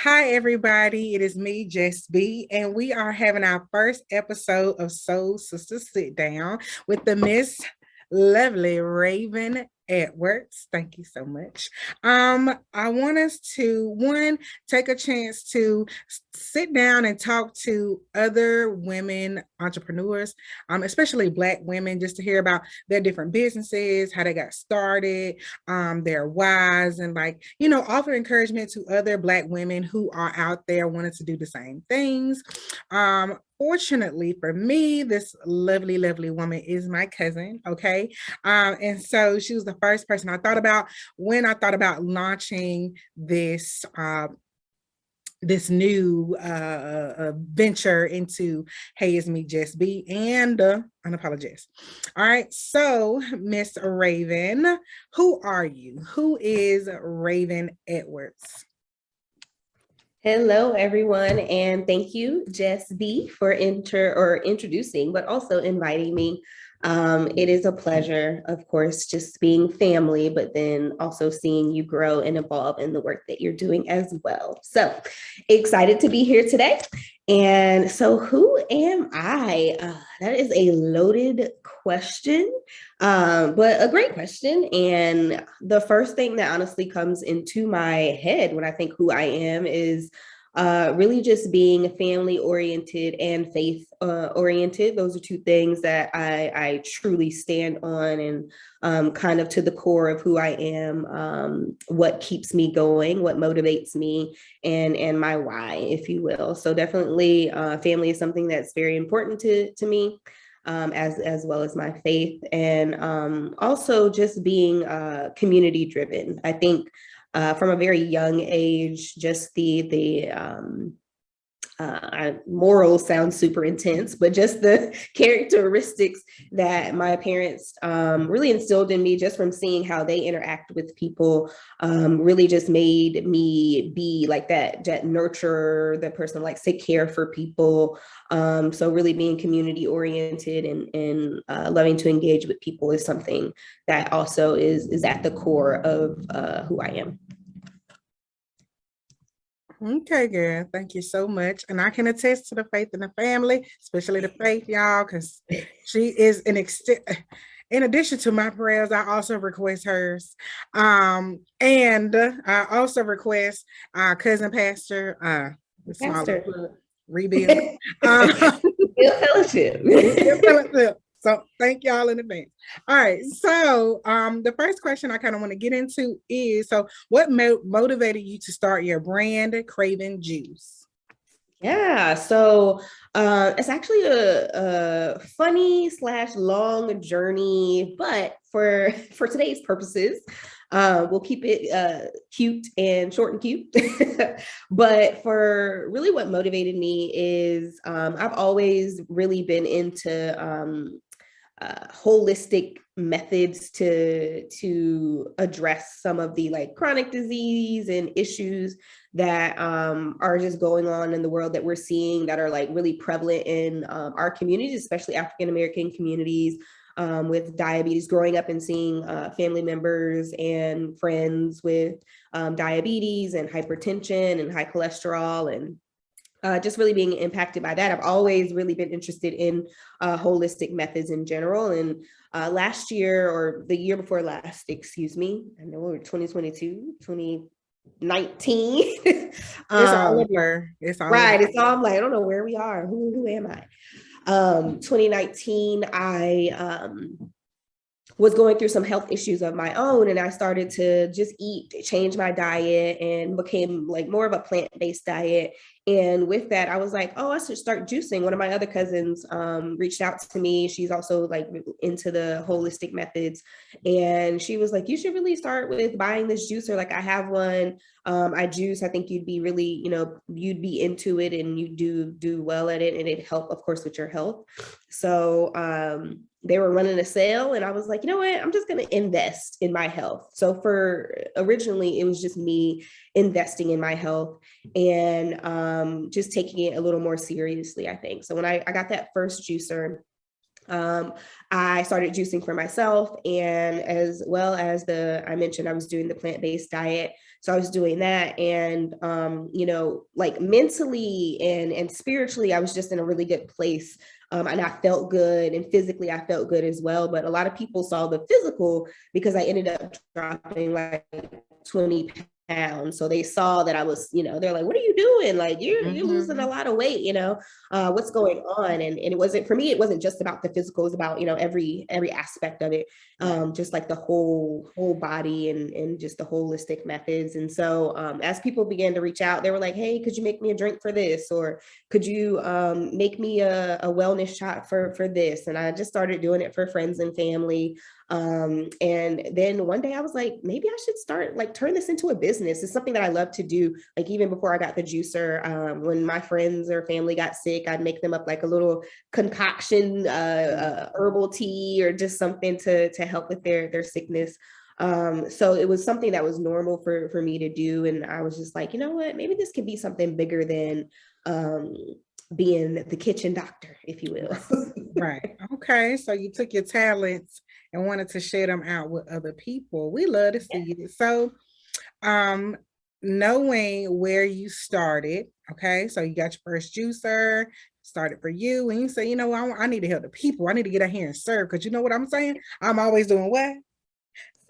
Hi, everybody. It is me, Jess B, and we are having our first episode of Soul Sista Sitdown with the Miss Lovely Raven Edwards. Thank you so much. I want us to take a chance to sit down and talk to other women entrepreneurs, especially Black women, just to hear about their different businesses, how they got started, their whys, and offer encouragement to other Black women who are out there wanting to do the same things. Fortunately for me, this lovely, lovely woman is my cousin. Okay. And so she was the first person I thought about when I thought about launching this new venture into Hey It's Me Just Be and Unapolojess. All right, so Miss Raven, who are you? Who is Raven Edwards? Hello, everyone, and thank you, Jess B, for introducing, but also inviting me. It is a pleasure, of course, just being family, but then also seeing you grow and evolve in the work that you're doing as well. So excited to be here today. And so, who am I? That is a loaded question, but a great question. And the first thing that honestly comes into my head when I think who I am is really just being family oriented and faith oriented. Those are two things that I truly stand on, and kind of to the core of who I am, what keeps me going, what motivates me, and my why, if you will. So definitely family is something that's very important to me. As well as my faith, and also just being community driven. I think from a very young age, just the moral sounds super intense, but just the characteristics that my parents really instilled in me just from seeing how they interact with people, really just made me be like that nurturer, the person likes to care for people. So really being community oriented and loving to engage with people is something that also is at the core of who I am. Okay, girl. Thank you so much. And I can attest to the faith in the family, especially the faith, y'all, because she is an extent. In addition to my prayers, I also request hers. And I also request our cousin pastor, the small rebuild. Fellowship. Fellowship. So thank y'all in advance. All right. So the first question I kind of want to get into is, so what motivated you to start your brand, Kraven Juice? Yeah, so it's actually a funny / long journey, but for today's purposes, we'll keep it cute and short and cute. But for really what motivated me is I've always really been into holistic methods to address some of the like chronic disease and issues that are just going on in the world that we're seeing that are like really prevalent in our communities, especially African American communities, with diabetes, growing up and seeing family members and friends with diabetes and hypertension and high cholesterol, and just really being impacted by that. I've always really been interested in holistic methods in general. And last year, or the year before last, excuse me, I know we're 2022, 2019. It's all over. It's all right. Over. It's all, I'm like, I don't know where we are. Who am I? 2019, I was going through some health issues of my own, and I started to just change my diet, and became like more of a plant-based diet. And with that, I was like, oh, I should start juicing. One of my other cousins reached out to me. She's also like into the holistic methods. And she was like, you should really start with buying this juicer. Like, I have one. I juice. I think you'd be really, you'd be into it, and you do well at it. And it help, of course, with your health. So they were running a sale, and I was like, you know what? I'm just going to invest in my health. So originally, it was just me investing in my health, and just taking it a little more seriously, I think. So when I got that first juicer, I started juicing for myself, and as well as I mentioned, I was doing the plant-based diet. So I was doing that. And, like mentally and spiritually, I was just in a really good place. And I felt good, and physically I felt good as well. But a lot of people saw the physical because I ended up dropping like 20 pounds. So they saw that I was, they're like, what are you doing? Like you're losing a lot of weight, what's going on? And it wasn't, for me, it wasn't just about the physical, it was about, every aspect of it. Just like the whole body and just the holistic methods. And so as people began to reach out, they were like, hey, could you make me a drink for this? Or could you make me a wellness shot for this? And I just started doing it for friends and family. And then one day I was like, maybe I should start turn this into a business. It's something that I love to do. Like even before I got the juicer, when my friends or family got sick, I'd make them up like a little concoction, herbal tea or just something to help with their sickness. So it was something that was normal for me to do. And I was just like, you know what, maybe this could be something bigger than being the kitchen doctor, if you will. Right. Okay. So you took your talents and wanted to share them out with other people. We love to see it. So, knowing where you started, okay, so you got your first juicer, started for you, and you say, I need to help the people. I need to get out here and serve, because you know what I'm saying? I'm always doing what?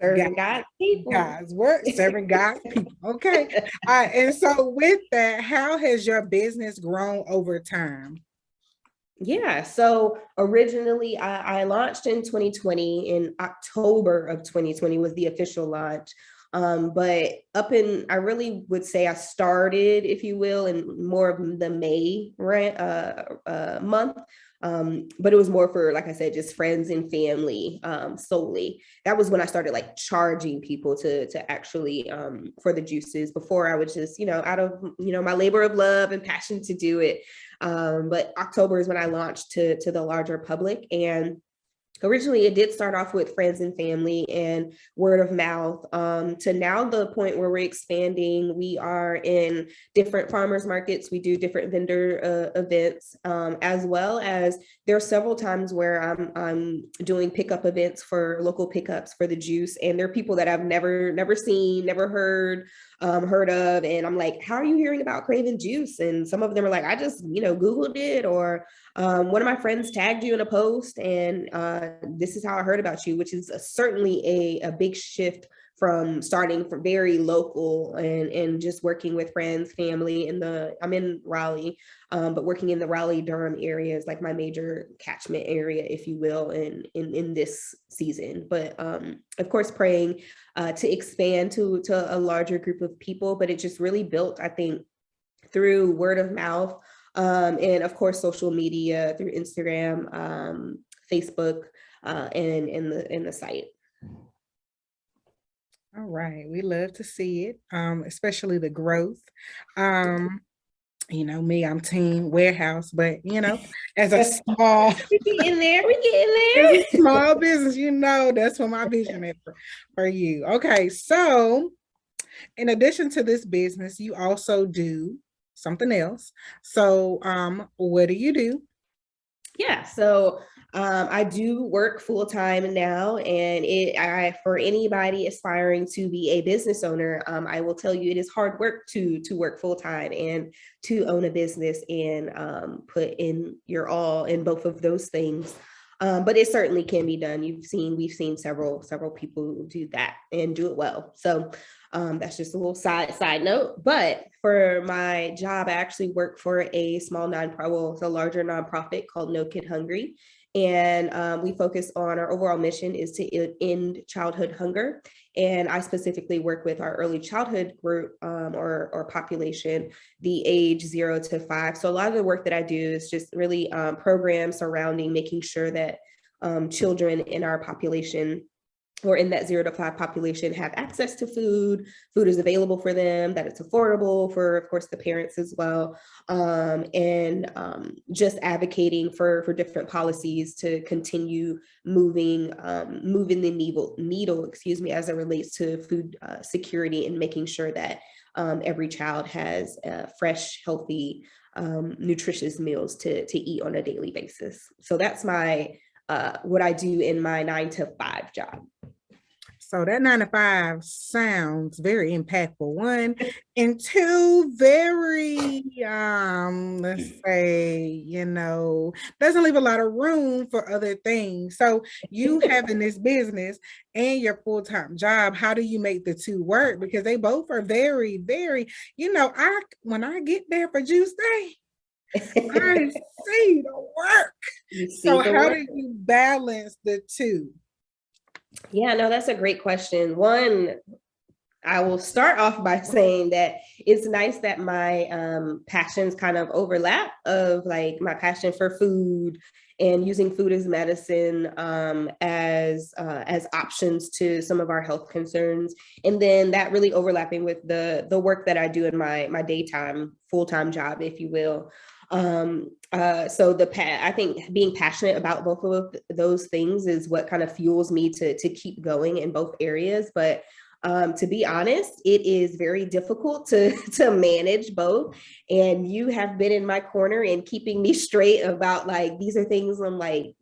Serving God's people. God's word, serving God's people. Okay. And so with that, how has your business grown over time? Yeah, so originally I launched in 2020. In October of 2020 was the official launch. But I really would say I started, if you will, in more of the May month. But it was more for, like I said, just friends and family solely. That was when I started charging people to actually for the juices. Before I would just, out of, my labor of love and passion to do it. But October is when I launched to the larger public. And originally it did start off with friends and family and word of mouth, to now the point where we're expanding. We are in different farmers markets. We do different vendor events, as well as there are several times where I'm doing pickup events for local pickups for the juice. And there are people that I've never seen, never heard of. And I'm like, how are you hearing about Kraven Juice? And some of them are like, I just, Googled it, or one of my friends tagged you in a post, and this is how I heard about you, which is certainly a big shift from starting from very local and just working with friends, family. I'm in Raleigh, but working in the Raleigh-Durham area is like my major catchment area, if you will, in this season. But of course, praying to expand to a larger group of people. But it just really built, I think, through word of mouth, and of course, social media through Instagram, Facebook, and in the site. All right. We love to see it, especially the growth. Me, I'm team warehouse, but as a small we getting there. small business, that's what my vision is for you. Okay. So in addition to this business, you also do something else. So what do you do? Yeah, so I do work full time now, and for anybody aspiring to be a business owner, I will tell you it is hard work to work full time and to own a business and put in your all in both of those things. But it certainly can be done. We've seen several people do that and do it well. So that's just a little side note. But for my job, I actually work for a small nonprofit, well, it's a larger nonprofit called No Kid Hungry. And we focus on, our overall mission is to end childhood hunger. And I specifically work with our early childhood group, or population, the age 0 to 5. So a lot of the work that I do is just really programs surrounding making sure that children in our population, or in that 0 to 5 population, have access to food is available for them, that it's affordable for, of course, the parents as well. And just advocating for different policies to continue moving the needle, as it relates to food security, and making sure that every child has fresh, healthy, nutritious meals to eat on a daily basis. So that's what I do in my 9 to 5 job. So that 9 to 5 sounds very impactful. One, and two, very let's say, doesn't leave a lot of room for other things. So you having this business and your full-time job, how do you make the two work? Because they both are very, very, when I get there for juice day, I see the work. So how do you balance the two? Yeah, no, that's a great question. One, I will start off by saying that it's nice that my passions kind of overlap, of like my passion for food and using food as medicine, as options to some of our health concerns, and then that really overlapping with the work that I do in my daytime full-time job, if you will. So I think being passionate about both of those things is what kind of fuels me to keep going in both areas. But to be honest, it is very difficult to manage both. And you have been in my corner and keeping me straight about, like, these are things I'm like,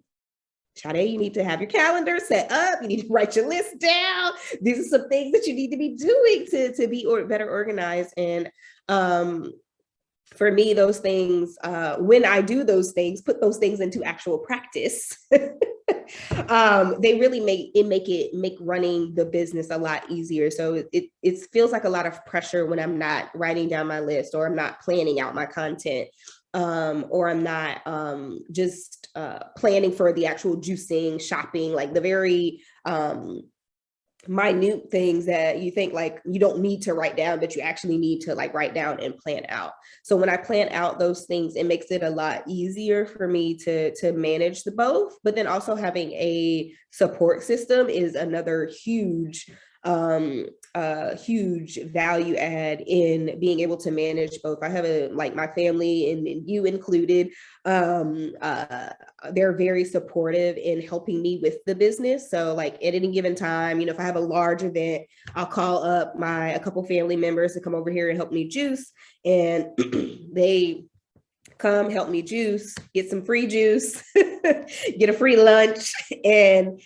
Sade, you need to have your calendar set up. You need to write your list down. These are some things that you need to be doing to be better organized. And for me, those things, when I do those things, put those things into actual practice, they really make running the business a lot easier. So it feels like a lot of pressure when I'm not writing down my list, or I'm not planning out my content, or I'm not just planning for the actual juicing, shopping, like the very minute things that you think like you don't need to write down, but you actually need to like write down and plan out. So when I plan out those things, it makes it a lot easier for me to manage the both. But then also having a support system is another huge huge value add in being able to manage both. I have my family, and you included, they're very supportive in helping me with the business. So like at any given time, if I have a large event, I'll call up a couple family members to come over here and help me juice, and they come help me juice, get some free juice, get a free lunch, and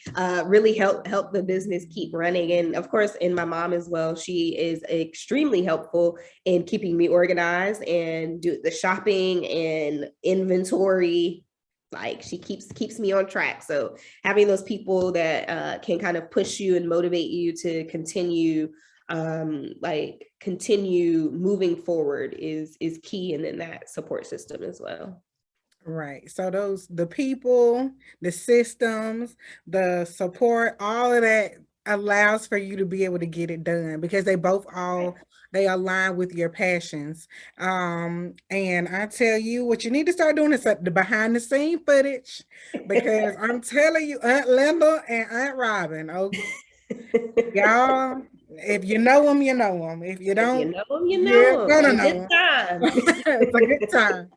really help the business keep running. And of course, and my mom as well, she is extremely helpful in keeping me organized and do the shopping and inventory. Like she keeps me on track. So having those people that can kind of push you and motivate you to continue moving forward is key, and then that support system as well. Right. So the people, the systems, the support, all of that allows for you to be able to get it done, because they align with your passions. And I tell you, what you need to start doing is the behind the scene footage, because I'm telling you, Aunt Linda and Aunt Robin, okay, y'all, if you know them, you know them. If you don't, you're gonna know them. It's a good time.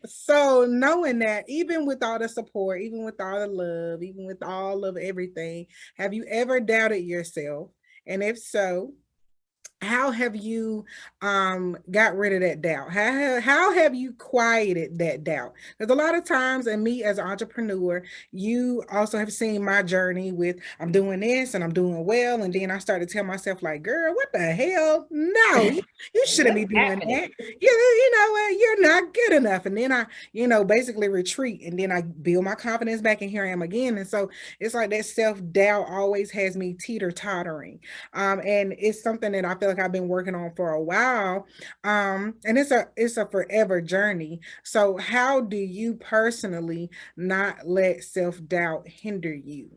So knowing that, even with all the support, even with all the love, even with all of everything, have you ever doubted yourself? And if so, how have you got rid of that doubt? How have you quieted that doubt? Because a lot of times, and me as an entrepreneur, you also have seen my journey with, I'm doing this and I'm doing well, and then I started to tell myself like, girl, what the hell? No, you shouldn't be doing that. You know what, you're not good enough. And then I basically retreat, and then I build my confidence back, and here I am again. And so it's like that self-doubt always has me teeter-tottering. And it's something that I feel like I've been working on for a while. And it's a forever journey. So how do you personally not let self-doubt hinder you?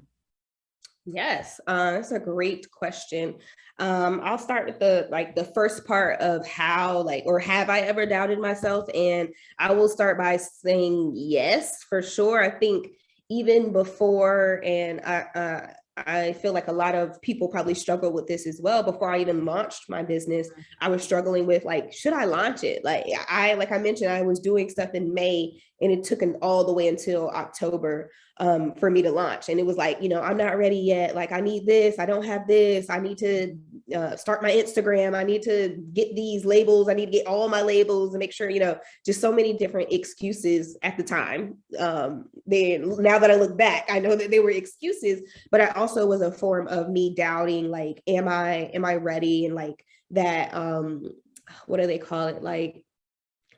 Yes, that's a great question. I'll start with the first part of how, or have I ever doubted myself? And I will start by saying yes, for sure. I think even before, and I feel like a lot of people probably struggle with this as well. Before I even launched my business, I was struggling with should I launch it? Like I mentioned, I was doing stuff in May And it took all the way until October for me to launch. And it was like, I'm not ready yet. Like, I need this. I don't have this. I need to start my Instagram. I need to get these labels. I need to get all my labels and make sure, just so many different excuses at the time. Now that I look back, I know that they were excuses, but I also was a form of me doubting, like, am I ready? And like that, what do they call it? Like,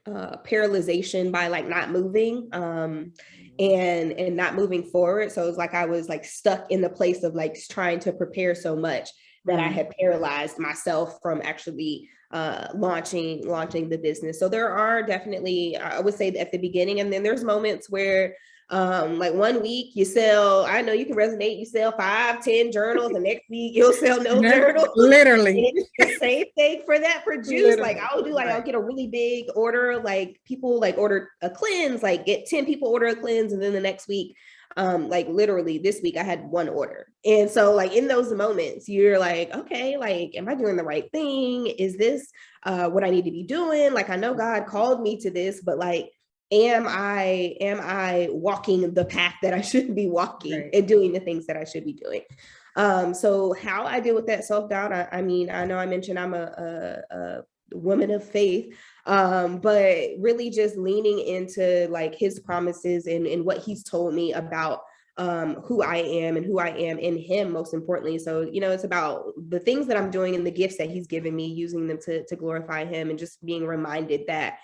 paralyzation by like not moving and not moving forward. So it was like I was like stuck in the place of like trying to prepare so much that I had paralyzed myself from actually launching the business. So there are definitely, I would say, at the beginning, and then there's moments where like 1 week you sell, I know you can resonate, you sell 5-10 journals, and next week you'll sell no journals. Literally. And it's the same thing for juice. Literally. Like I'll do like, I'll get a really big order, like people like order a cleanse, like get 10 people order a cleanse, and then the next week, like literally this week I had 1 order. And so like in those moments you're like, okay, like, am I doing the right thing? Is this what I need to be doing? Like, I know God called me to this, but like, am I walking the path that I should be walking and doing the things that I should be doing? So how I deal with that self-doubt, I mean, I know I mentioned I'm a woman of faith, but really just leaning into like his promises and what he's told me about who I am and who I am in him, most importantly. So, it's about the things that I'm doing and the gifts that he's given me, using them to glorify him, and just being reminded that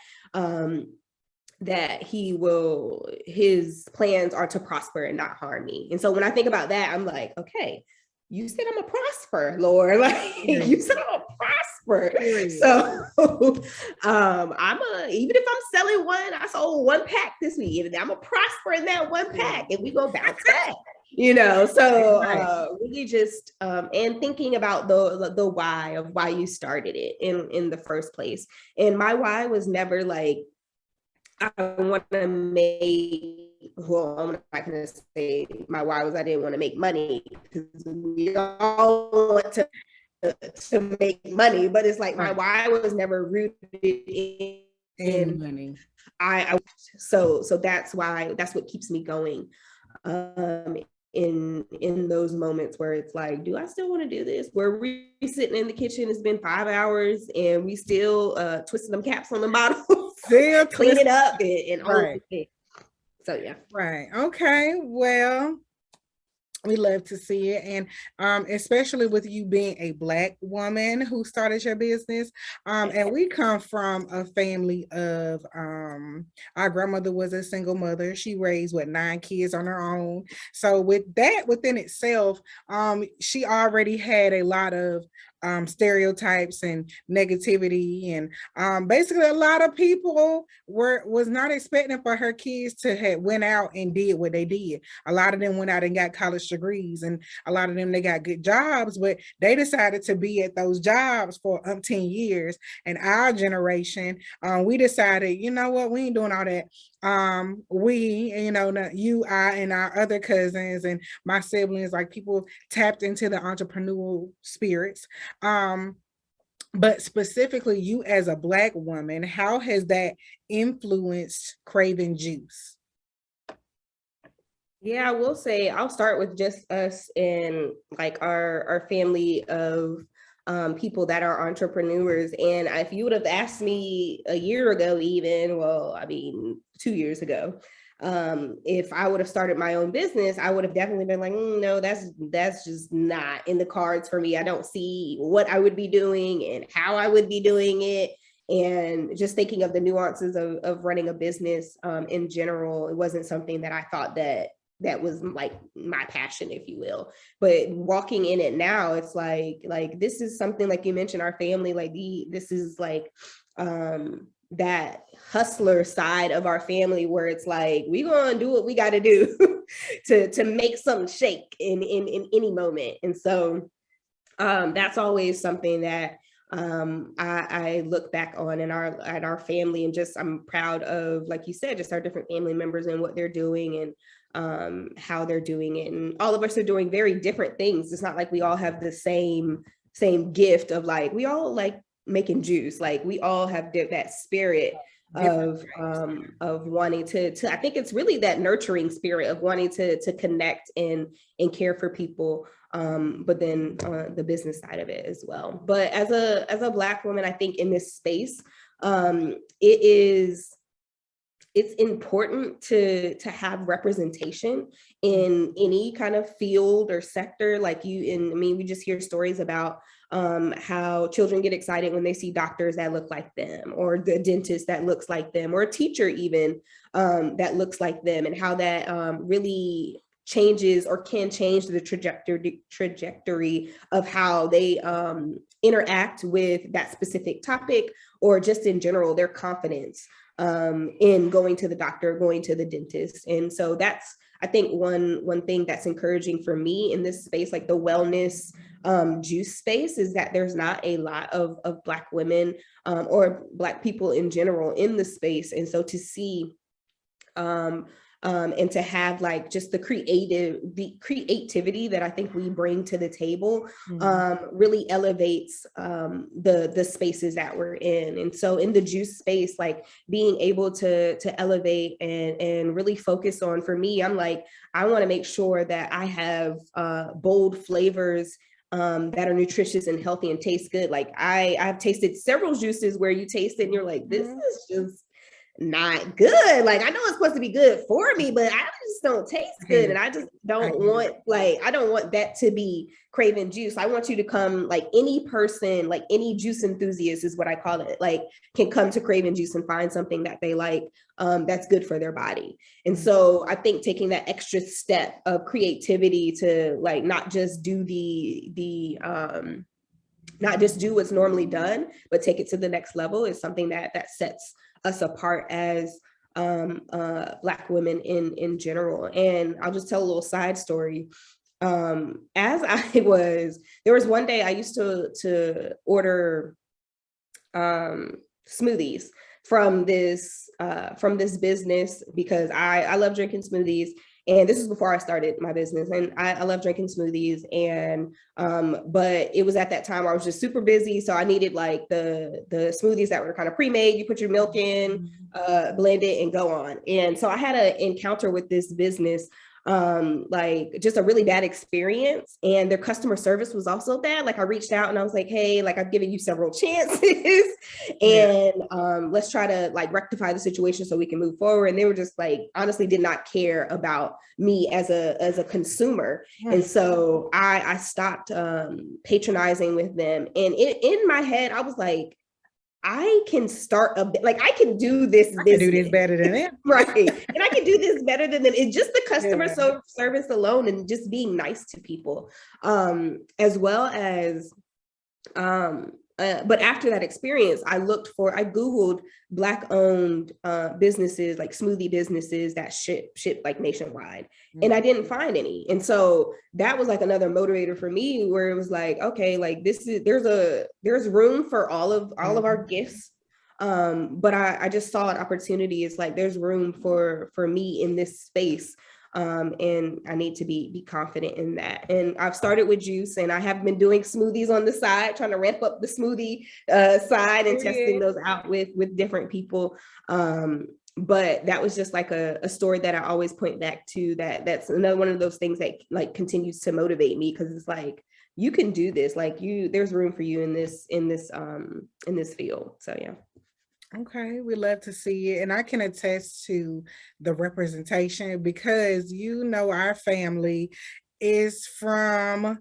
that his plans are to prosper and not harm me. And so when I think about that, I'm like, okay, you said I'm a prosper, Lord. Like you said I'm a prosper. So even if I'm selling one, I sold 1 pack this week. Even I'm a prosper in that 1 pack, and we go bounce back. So really just and thinking about the why of why you started it in the first place. And my why was never like, I want to make, well, I'm not going to say my why was I didn't want to make money, because we all want to make money, but it's like my why was never rooted in money. So that's why, that's what keeps me going. In those moments where it's like, do I still want to do this? Where we sitting in the kitchen, it's been 5 hours and we still twisting them caps on the bottles, clean it up and all of it. So yeah. Right. Okay. Well, we love to see it. And especially with you being a Black woman who started your business. And we come from a family of, our grandmother was a single mother. She raised 9 kids on her own. So with that within itself, she already had a lot of stereotypes and negativity, and basically a lot of people was not expecting for her kids to have went out and did what they did. A lot of them went out and got college degrees, and a lot of them, they got good jobs, but they decided to be at those jobs for 10 years. And our generation, we decided, you know what, we ain't doing all that. You, I, and our other cousins and my siblings, like people tapped into the entrepreneurial spirits. But specifically you as a Black woman, how has that influenced Kraven Juice? Yeah, I will say, I'll start with just us and like our family of people that are entrepreneurs. And if you would have asked me a year ago, even, well, I mean, 2 years ago, if I would have started my own business, I would have definitely been like, no, that's just not in the cards for me. I don't see what I would be doing and how I would be doing it. And just thinking of the nuances of running a business in general, it wasn't something that I thought that was like my passion, if you will. But walking in it now, it's like this is something, like you mentioned, our family, like this is like that hustler side of our family, where it's like, we gonna do what we got to do to make something shake in any moment. And so that's always something that I look back on in our family, and just I'm proud of, like you said, just our different family members and what they're doing and how they're doing it. And all of us are doing very different things. It's not like we all have the same gift of like, we all like making juice. Like we all have that spirit of wanting to I think it's really that nurturing spirit of wanting to connect and care for people, but then the business side of it as well. But as a Black woman, I think in this space, it's important to have representation in any kind of field or sector. Like we just hear stories about how children get excited when they see doctors that look like them, or the dentist that looks like them, or a teacher even that looks like them, and how that really changes or can change the trajectory of how they interact with that specific topic, or just in general, their confidence in going to the doctor, going to the dentist. And so that's, I think, one thing that's encouraging for me in this space, like the wellness juice space, is that there's not a lot of Black women or Black people in general in the space. And so to see and to have like just the creativity that I think we bring to the table really elevates the spaces that we're in. And so in the juice space, like being able to elevate and really focus on, for me, I'm like, I want to make sure that I have bold flavors that are nutritious and healthy and taste good. Like I've tasted several juices where you taste it and you're like, this is just not good. Like, I know it's supposed to be good for me, but I just don't taste good. And I just don't want, like, I don't want that to be Kraven Juice. I want you to come, like any person, like any juice enthusiast is what I call it, like can come to Kraven Juice and find something that they like, that's good for their body. And so I think taking that extra step of creativity to like, not just do not just do what's normally done, but take it to the next level is something that sets us apart as Black women in general. And I'll just tell a little side story. There was one day I used to order smoothies from this business, because I love drinking smoothies. And this is before I started my business, and I love drinking smoothies. And but it was at that time where I was just super busy, so I needed like the smoothies that were kind of pre-made. You put your milk in, blend it, and go on. And so I had an encounter with this business, like just a really bad experience, and their customer service was also bad. Like I reached out and I was like, hey, like I've given you several chances, and let's try to like rectify the situation so we can move forward. And they were just like, honestly did not care about me as a consumer. And so I stopped patronizing with them. And in my head, I was like, I can start a bit, like I can do this. I can do this better than them. Right. And I can do this better than them. It's just the customer service alone, and just being nice to people, as well as, but after that experience, I Googled Black owned businesses, like smoothie businesses that ship like nationwide, and I didn't find any. And so that was like another motivator for me, where it was like, okay, like there's room for all of our gifts. But I just saw an opportunity. It's like, there's room for me in this space. And I need to be confident in that. And I've started with juice, and I have been doing smoothies on the side, trying to ramp up the smoothie side and testing those out with different people. But that was just like a story that I always point back to, that's another one of those things that like continues to motivate me, because it's like, you can do this, like there's room for you in this field. So yeah. Okay, we love to see it. And I can attest to the representation, because our family is from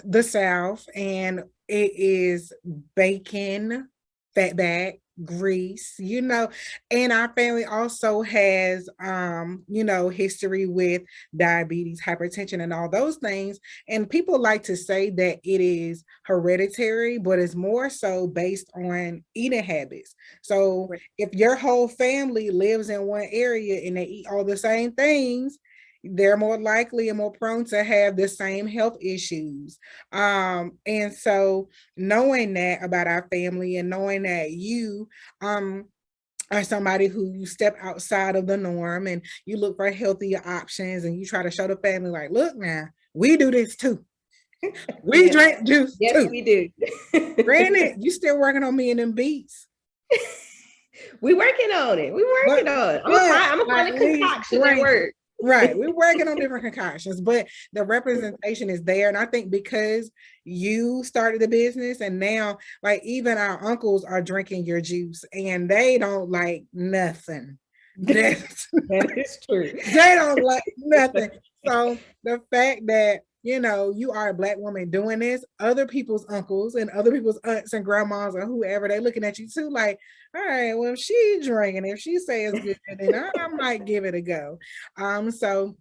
the South, and it is bacon, fatback, grease, and our family also has history with diabetes, hypertension, and all those things. And people like to say that it is hereditary, but it's more so based on eating habits. So if your whole family lives in one area and they eat all the same things, they're more likely and more prone to have the same health issues. And so knowing that about our family, and knowing that you are somebody who you step outside of the norm and you look for healthier options, and you try to show the family like, look now, we do this too. We drink juice too. We do. Granted, you still working on me and them beats. We working on it. We But working on it. but I'm gonna find at a least concoction at drink. work. Right. We're working on different concoctions, but the representation is there. And I think because you started the business and now, like, even our uncles are drinking your juice and they don't like nothing. That's, That is true. they don't like nothing. So the fact that, you know, you are a Black woman doing this, other people's uncles and other people's aunts and grandmas or whoever, they looking at you too, like, all right, well, if she drinking, if she say it's good, then I might give it a go. So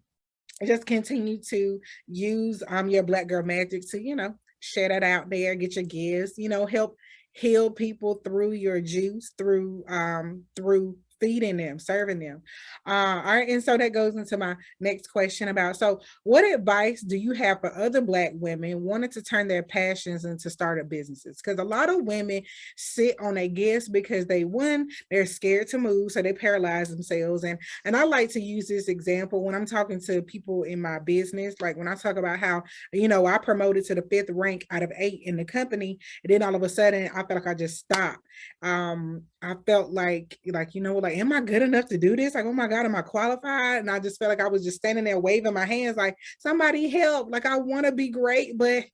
just continue to use your Black girl magic to, you know, share that out there, get your gifts, you know, help heal people through your juice, through feeding them, serving them. All right, and so that goes into my next question about, so what advice do you have for other Black women wanting to turn their passions into startup businesses? Because a lot of women sit on their gifts because they're scared to move, so they paralyze themselves. And I like to use this example when I'm talking to people in my business, like when I talk about how, you know, I promoted to the 5th rank out of 8 in the company, and then all of a sudden I felt like I just stopped. I felt like, you know, like, am I good enough to do this? Like, oh my God, am I qualified? And I just felt like I was just standing there waving my hands like, somebody help. Like, I want to be great, but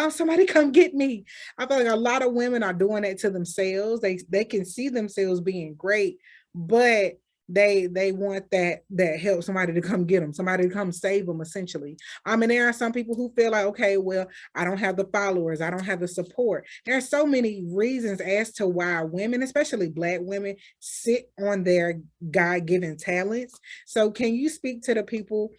somebody come get me. I feel like a lot of women are doing that to themselves. They can see themselves being great, but they want that help, somebody to come get them, somebody to come save them, essentially. And there are some people who feel like, okay, well, I don't have the followers, I don't have the support. There are so many reasons as to why women, especially Black women, sit on their God-given talents. So can you speak to the people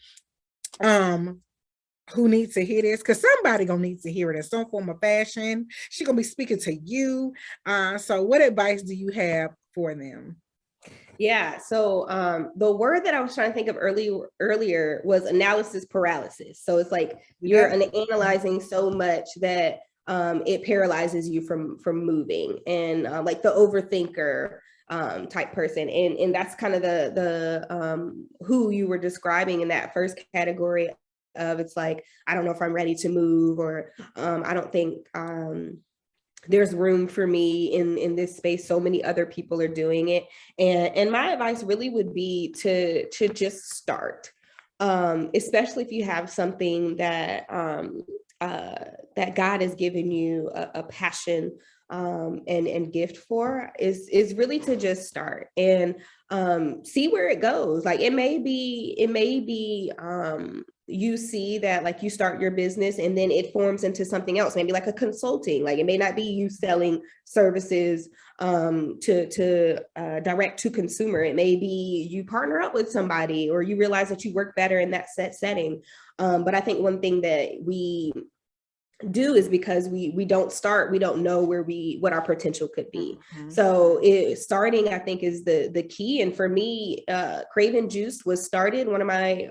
who needs to hear this? Because somebody gonna need to hear it in some form of fashion. She gonna be speaking to you. So what advice do you have for them? Yeah. So the word that I was trying to think of earlier was analysis paralysis. So it's like you're analyzing so much that it paralyzes you from moving, and like the overthinker type person, and that's kind of the who you were describing in that first category of, it's like, I don't know if I'm ready to move, or I don't think there's room for me in this space. So many other people are doing it. And my advice really would be to just start. Especially if you have something that that God has given you a passion and gift for, is really to just start and see where it goes. Like it may be you see that, like, you start your business and then it forms into something else, maybe like a consulting. Like it may not be you selling services to direct to consumer. It may be you partner up with somebody, or you realize that you work better in that setting. But I think one thing that we do is, because we don't start, we don't know what our potential could be. So starting, I think, is the key. And for me, Kraven Juice was started. One of my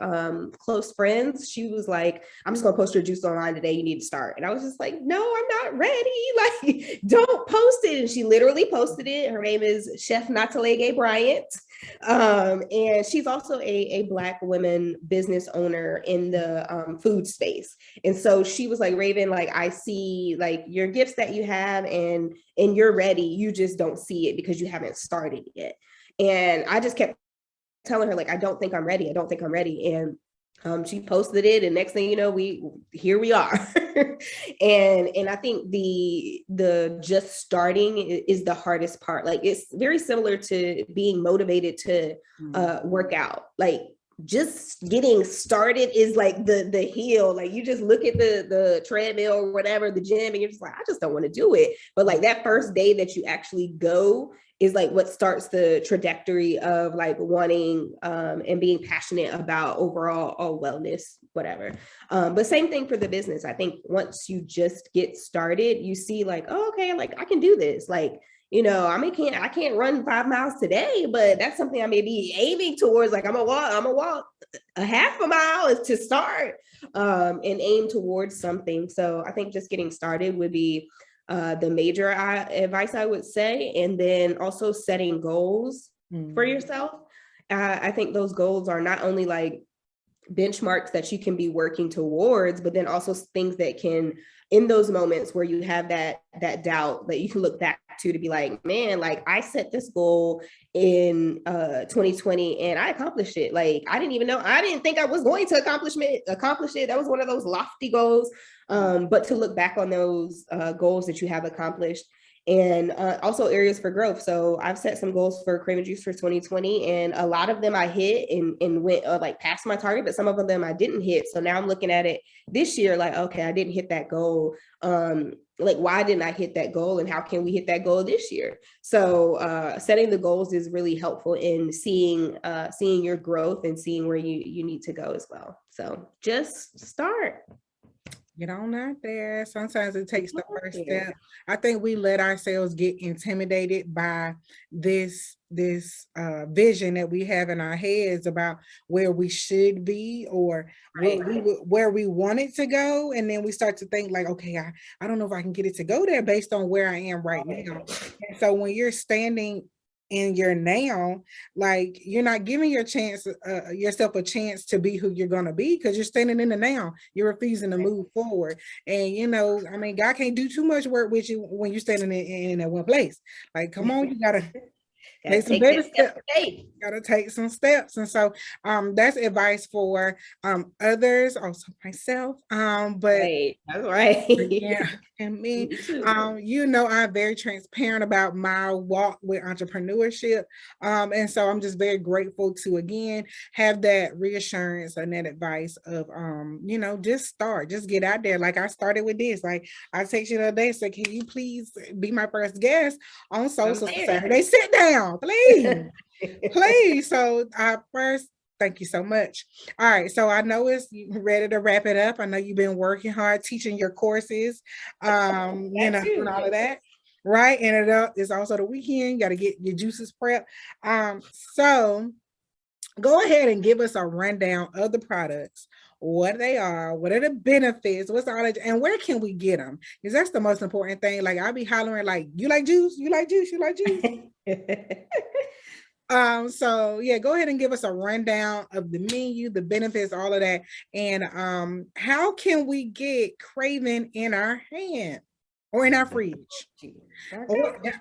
close friends, she was like, I'm just gonna post your juice online today, you need to start. And I was just like, no, I'm not ready. Like, don't post it. And she literally posted it. Her name is Chef Natalege Bryant. And she's also a Black woman business owner in the food space. And so she was like, Raven, like, I see like your gifts that you have, and you're ready. You just don't see it because you haven't started yet. And I just kept telling her, like, I don't think I'm ready. I don't think I'm ready. And she posted it, and next thing you know, here we are. and I think the just starting is the hardest part. Like, it's very similar to being motivated to work out. Like, just getting started is like the heel. Like, you just look at the treadmill or whatever, the gym, and you're just like, I just don't want to do it. But like that first day that you actually go is like what starts the trajectory of like wanting and being passionate about overall wellness, whatever. But same thing for the business. I think once you just get started, you see like, oh, okay, like I can do this. Like, you know, I can't run 5 miles today, but that's something I may be aiming towards. Like, I'm gonna walk a half a mile to start and aim towards something. So I think just getting started would be the major advice I would say. And then also setting goals for yourself. I think those goals are not only like benchmarks that you can be working towards, but then also things that can, in those moments where you have that doubt, that you can look back to be like, man, like I set this goal in 2020 and I accomplished it. Like I didn't think I was going to accomplish it. That was one of those lofty goals. But to look back on those goals that you have accomplished, and also areas for growth. So I've set some goals for Kraven Juice for 2020, and a lot of them I hit and went like past my target, but some of them I didn't hit. So now I'm looking at it this year like, okay, I didn't hit that goal. Like, why didn't I hit that goal, and how can we hit that goal this year? So setting the goals is really helpful in seeing your growth and seeing where you need to go as well. So just start. Get on out there. Sometimes it takes the first step. I think we let ourselves get intimidated by this vision that we have in our heads about where we should be, or where we want it to go. And then we start to think like, okay, I don't know if I can get it to go there based on where I am right now. And so when you're standing in your now, like you're not giving yourself a chance to be who you're going to be, because you're standing in the now. You're refusing to move forward. And I mean, God can't do too much work with you when you're standing in that one place. Like, come on, you gotta take some baby steps. Gotta take some steps. And so that's advice for others, also myself. But that's right. Yeah, and me, I'm very transparent about my walk with entrepreneurship. And so I'm just very grateful to again have that reassurance and that advice of just get out there. Like I started with this. Like I text you the other day, said, can you please be my first guest on Soul Sista Saturday? Sit down, please. Please. So thank you so much. All right. So I know it's ready to wrap it up. I know you've been working hard, teaching your courses, and all of that. Right. And it's also the weekend. You got to get your juices prepped. So go ahead and give us a rundown of the products, what they are, what are the benefits, what's all that, and where can we get them? Because that's the most important thing. Like I'll be hollering like, you like juice? You like juice? You like juice? So yeah, go ahead and give us a rundown of the menu, the benefits, all of that. And how can we get Kraven in our hand or in our fridge?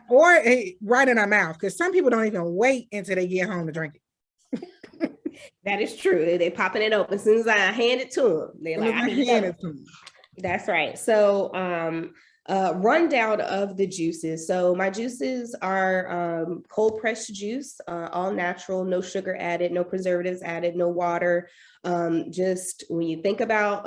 Or right in our mouth, because some people don't even wait until they get home to drink it. That is true. They popping it open as soon as I hand it to them. They're like, I hand it to them. That's right. So rundown of the juices. So my juices are cold pressed juice, all natural, no sugar added, no preservatives added, no water. Just when you think about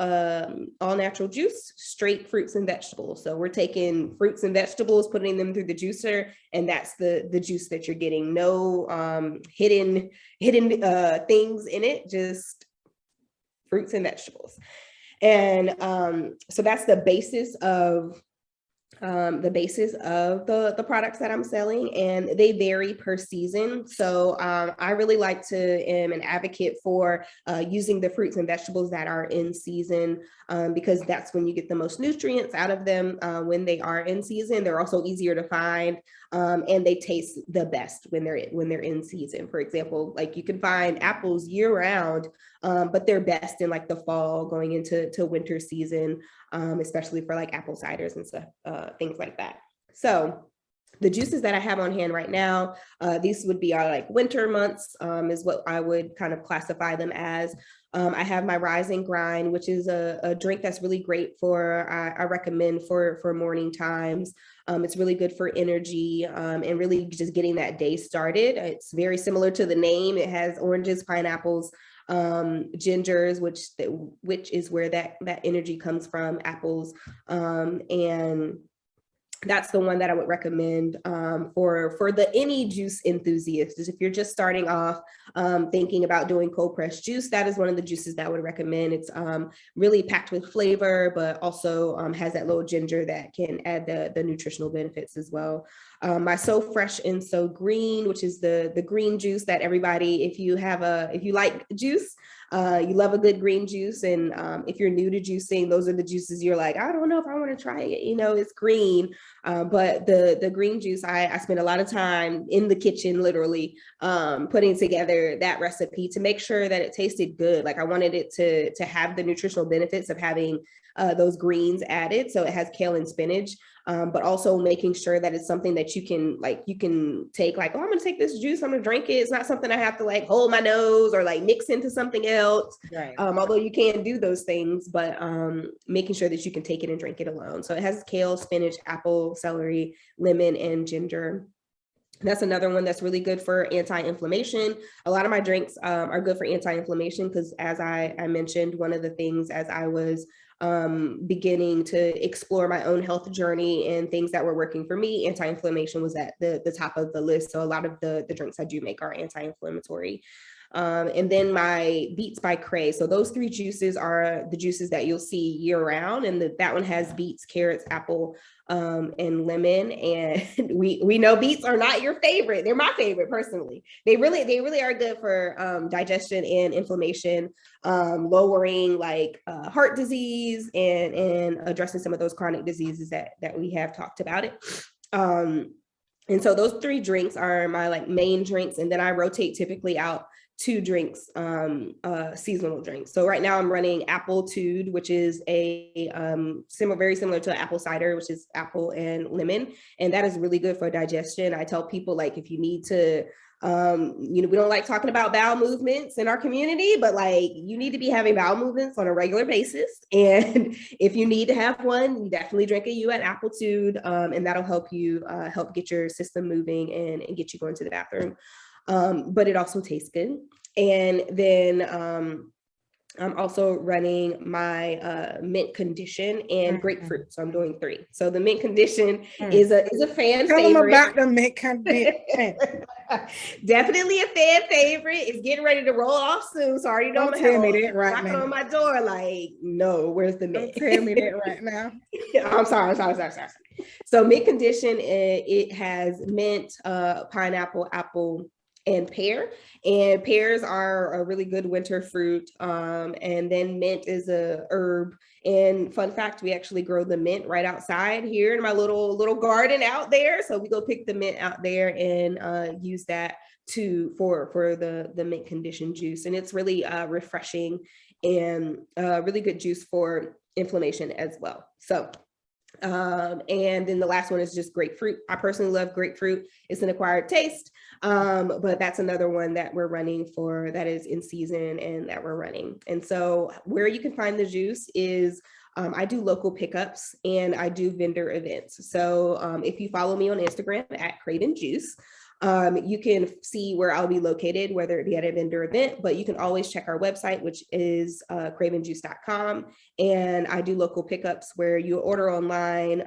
all natural juice, straight fruits and vegetables. So we're taking fruits and vegetables, putting them through the juicer, and that's the juice that you're getting. No hidden things in it, just fruits and vegetables. And so that's the basis of the products that I'm selling, and they vary per season. So I really like to am an advocate for using the fruits and vegetables that are in season, because that's when you get the most nutrients out of them when they are in season. They're also easier to find, and they taste the best when they're in season. For example, like you can find apples year round, but they're best in like the fall going into winter season, especially for like apple ciders and stuff, things like that. So the juices that I have on hand right now, these would be our like winter months, is what I would kind of classify them as. I have my Rise and Grind, which is a drink that's really great for, I recommend for morning times. It's really good for energy, and really just getting that day started. It's very similar to the name. It has oranges, pineapples, gingers, which is where that energy comes from, apples, and that's the one that I would recommend for the any juice enthusiast. If you're just starting off thinking about doing cold pressed juice, that is one of the juices that I would recommend. It's really packed with flavor, but also has that little ginger that can add the nutritional benefits as well. my So Fresh and So Green, which is the green juice that everybody, if you like juice, you love a good green juice. And if you're new to juicing, those are the juices you're like, I don't know if I want to try it. It's green. But the green juice, I spent a lot of time in the kitchen, literally putting together that recipe to make sure that it tasted good. Like I wanted it to have the nutritional benefits of having those greens added. So it has kale and spinach. But also making sure that it's something that you can take, like, oh, I'm gonna take this juice, I'm gonna drink it. It's not something I have to like hold my nose or like mix into something else. Right. Although you can do those things, but making sure that you can take it and drink it alone. So it has kale, spinach, apple, celery, lemon, and ginger. That's another one that's really good for anti-inflammation. A lot of my drinks are good for anti-inflammation because, as I mentioned, one of the things as I was beginning to explore my own health journey and things that were working for me, anti-inflammation was at the top of the list. So a lot of the drinks I do make are anti-inflammatory. And then my Beets by Cray. So those three juices are the juices that you'll see year round. And that one has beets, carrots, apple, and lemon. And we know beets are not your favorite. They're my favorite personally. They really are good for digestion and inflammation, lowering like heart disease and addressing some of those chronic diseases that we have talked about it. And so those three drinks are my like main drinks. And then I rotate typically out 2 drinks, seasonal drinks. So right now I'm running Apple Tude, which is a very similar to apple cider, which is apple and lemon. And that is really good for digestion. I tell people, like, if you need to, we don't like talking about bowel movements in our community, but like you need to be having bowel movements on a regular basis. And if you need to have one, you definitely drink an Apple Tude, and that'll help you help get your system moving and get you going to the bathroom. But it also tastes good. And then I'm also running my mint condition and grapefruit. So I'm doing 3. So the mint condition is a fan favorite. Tell them about the mint condition. Definitely a fan favorite. It's getting ready to roll off soon. So I already know Don't tell me that right knocking now. on my door like, no, where's the mint? Don't tell me that right now. I'm sorry. So mint condition, it has mint, pineapple, apple, and pear. And pears are a really good winter fruit. And then mint is a herb. And fun fact, we actually grow the mint right outside here in my little garden out there. So we go pick the mint out there and use that for the mint condition juice. And it's really refreshing and really good juice for inflammation as well. So and then the last one is just grapefruit. I personally love grapefruit. It's an acquired taste, but that's another one that we're running for, that is in season and that we're running. And so where you can find the juice is I do local pickups and I do vendor events. So if you follow me on Instagram at Kraven Juice, you can see where I'll be located, whether it be at a vendor event, but you can always check our website, which is cravenjuice.com. And I do local pickups where you order online.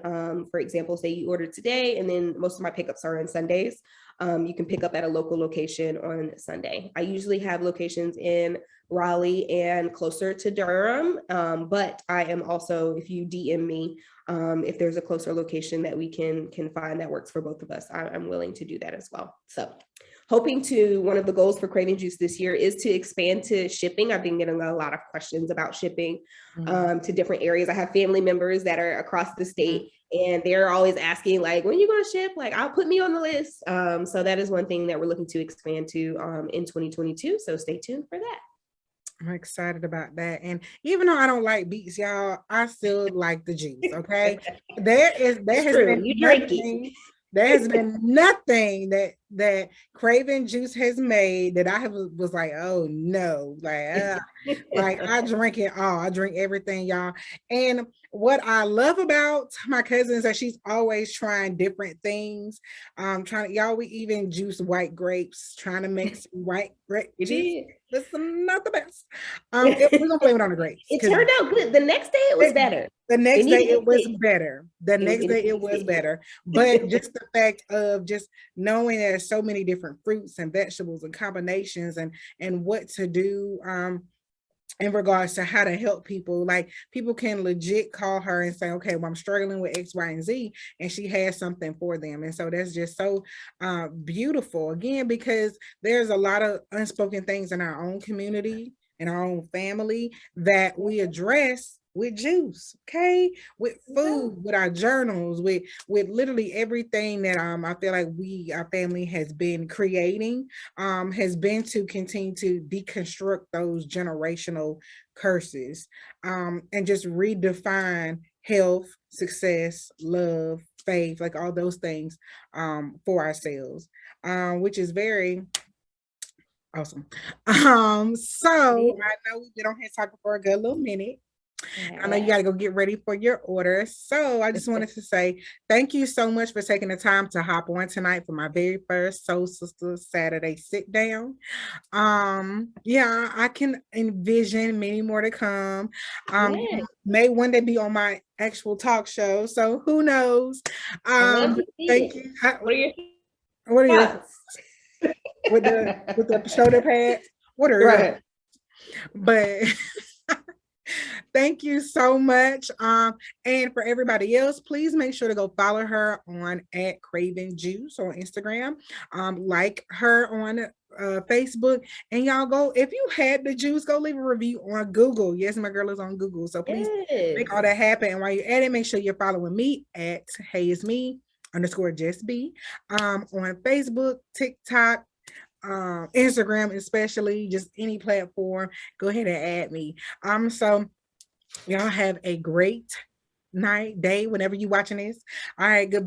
For example, say you ordered today, and then most of my pickups are on Sundays. You can pick up at a local location on Sunday. I usually have locations in Raleigh and closer to Durham. But I am also, if you DM me, if there's a closer location that we can find that works for both of us, I'm willing to do that as well. So one of the goals for Craving Juice this year is to expand to shipping. I've been getting a lot of questions about shipping to different areas. I have family members that are across the state and they're always asking, like, when are you going to ship? Like, I'll put me on the list. So that is one thing that we're looking to expand to in 2022. So stay tuned for that. I'm excited about that. And even though I don't like beets, y'all, I still like the juice. Okay. There has been nothing that Kraven Juice has made that I was like, oh no, like I drink it all. I drink everything, y'all. And what I love about my cousin is that she's always trying different things. We even juice white grapes, trying to make some white grape juice. It's not the best. We're gonna blame it on the grapes. It turned out good. The next day it was better. The next day it was better. The next day it was better. But just the fact of just knowing there's so many different fruits and vegetables and combinations and what to do. in regards to how to help people. Like people can legit call her and say, okay, well, I'm struggling with X, Y, and Z, and she has something for them. And so that's just so beautiful, again, because there's a lot of unspoken things in our own community, in our own family, that we address with juice, okay, with food, with our journals, with literally everything that I feel like our family has been creating, has been to continue to deconstruct those generational curses, and just redefine health, success, love, faith, like all those things, for ourselves, which is very awesome. So I know we've been on here talking for a good little minute. I know you got to go get ready for your order. So I just wanted to say thank you so much for taking the time to hop on tonight for my very first Soul Sister Saturday sit down. Yeah, I can envision many more to come. May one day be on my actual talk show. So who knows? Thank you. What are your thoughts? With the shoulder pads? What are your, but thank you so much. And for everybody else, please make sure to go follow her on at Kraven Juice on Instagram. Like her on Facebook, and y'all go, if you had the juice, go leave a review on Google. Yes, my girl is on Google, so please make all that happen. And while you're at it, make sure you're following me at @HeyIsMe_JessB on Facebook, TikTok, Instagram, especially, just any platform. Go ahead and add me. So y'all have a great night, day, whenever you're watching this. All right, goodbye.